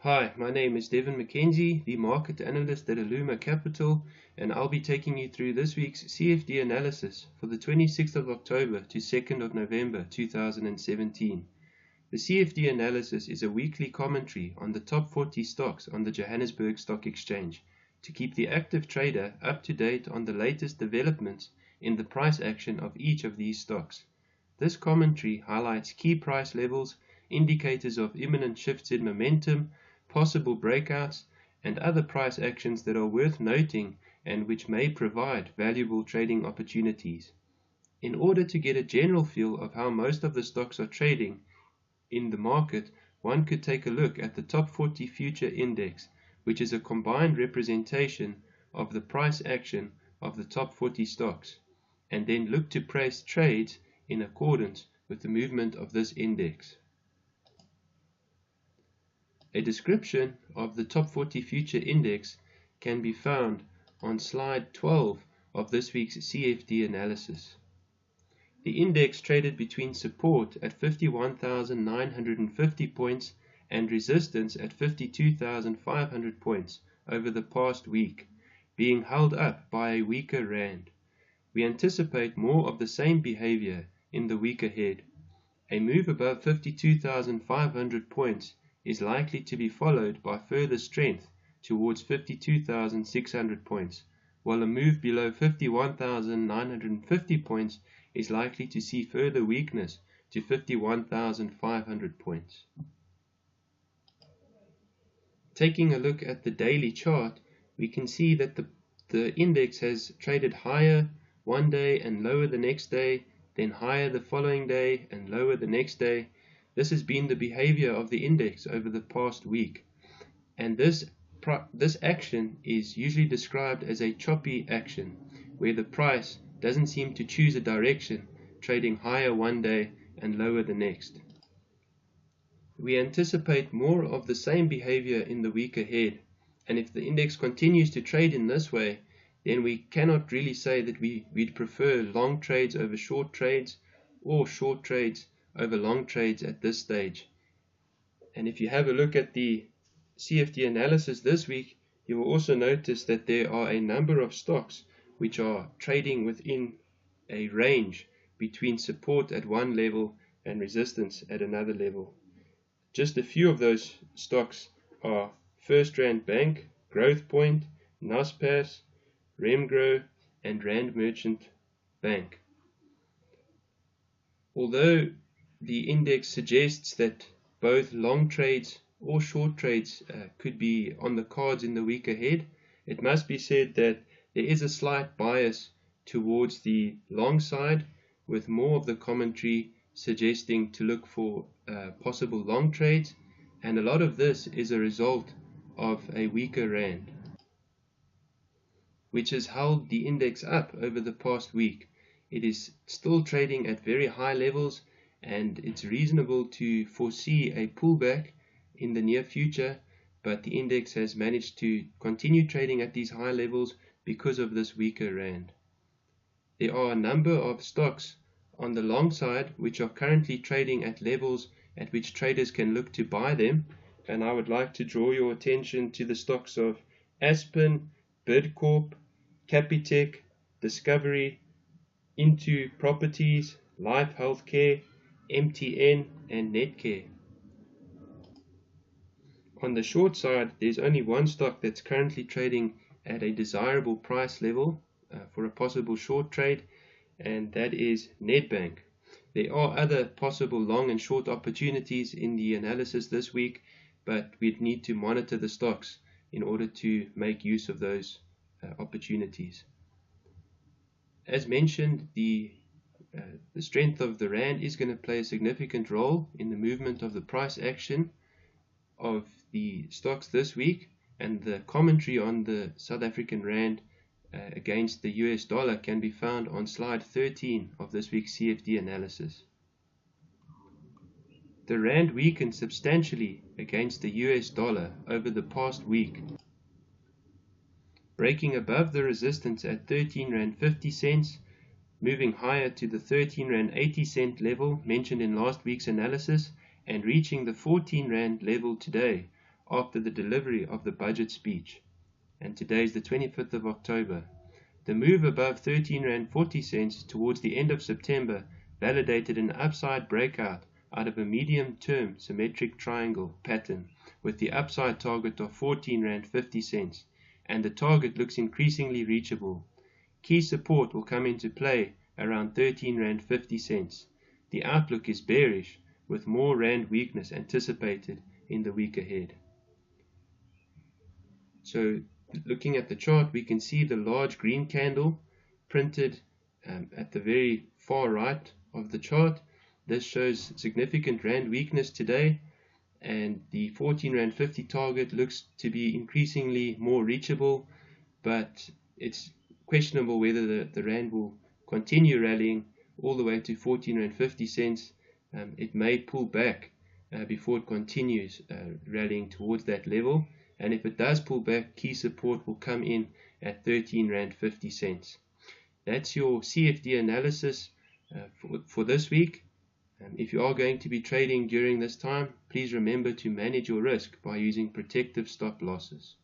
Hi, my name is Devin McKenzie, the market analyst at Aluma Capital, and I'll be taking you through this week's CFD analysis for the 26th of October to 2nd of November 2017. The CFD analysis is a weekly commentary on the top 40 stocks on the Johannesburg Stock Exchange to keep the active trader up to date on the latest developments in the price action of each of these stocks. This commentary highlights key price levels, indicators of imminent shifts in momentum, possible breakouts, and other price actions that are worth noting and which may provide valuable trading opportunities. In order to get a general feel of how most of the stocks are trading in the market, one could take a look at the top 40 future index, which is a combined representation of the price action of the top 40 stocks, and then look to place trades in accordance with the movement of this index. A description of the top 40 future index can be found on slide 12 of this week's CFD analysis. The index traded between support at 51,950 points and resistance at 52,500 points over the past week, being held up by a weaker rand. We anticipate more of the same behavior in the week ahead. A move above 52,500 points is likely to be followed by further strength towards 52,600 points, while a move below 51,950 points is likely to see further weakness to 51,500 points. Taking a look at the daily chart, we can see that the index has traded higher one day and lower the next day, then higher the following day and lower the next day. This has been the behavior of the index over the past week, and this action is usually described as a choppy action, where the price doesn't seem to choose a direction, trading higher one day and lower the next. We anticipate more of the same behavior in the week ahead, and if the index continues to trade in this way, then we cannot really say that we'd prefer long trades over short trades or short trades over long trades at this stage. And if you have a look at the CFD analysis this week, you will also notice that there are a number of stocks which are trading within a range between support at one level and resistance at another level. Just a few of those stocks are First Rand Bank, Growth Point, Naspers, Remgro, and Rand Merchant Bank. Although the index suggests that both long trades or short trades could be on the cards in the week ahead, it must be said that there is a slight bias towards the long side, with more of the commentary suggesting to look for possible long trades, and a lot of this is a result of a weaker rand, which has held the index up over the past week. It is still trading at very high levels, and it's reasonable to foresee a pullback in the near future, but the index has managed to continue trading at these high levels because of this weaker rand. There are a number of stocks on the long side which are currently trading at levels at which traders can look to buy them, and I would like to draw your attention to the stocks of Aspen, Bidcorp, Capitec, Discovery, Into Properties, Life Healthcare, MTN, and Netcare. On the short side, there's only one stock that's currently trading at a desirable price level for a possible short trade, and that is Nedbank. There are other possible long and short opportunities in the analysis this week, but we'd need to monitor the stocks in order to make use of those opportunities. As mentioned, the strength of the rand is going to play a significant role in the movement of the price action of the stocks this week, and the commentary on the South African rand against the US dollar can be found on slide 13 of this week's CFD analysis. The rand weakened substantially against the US dollar over the past week, breaking above the resistance at 13 Rand 50 cents, moving higher to the 13 Rand 80 cent level mentioned in last week's analysis, and reaching the 14 Rand level today after the delivery of the budget speech. And today is the 25th of October. The move above R13.40 towards the end of September validated an upside breakout out of a medium-term symmetric triangle pattern with the upside target of R14.50, and the target looks increasingly reachable. Key support will come into play around R13.50. The outlook is bearish, with more rand weakness anticipated in the week ahead. So looking at the chart, we can see the large green candle printed at the very far right of the chart. This shows significant rand weakness today, and the R14.50 target looks to be increasingly more reachable, but it's questionable whether the rand will continue rallying all the way to R14.50. It may pull back before it continues rallying towards that level, and if it does pull back, key support will come in at R13.50. That's your CFD analysis for this week. If you are going to be trading during this time, please remember to manage your risk by using protective stop losses.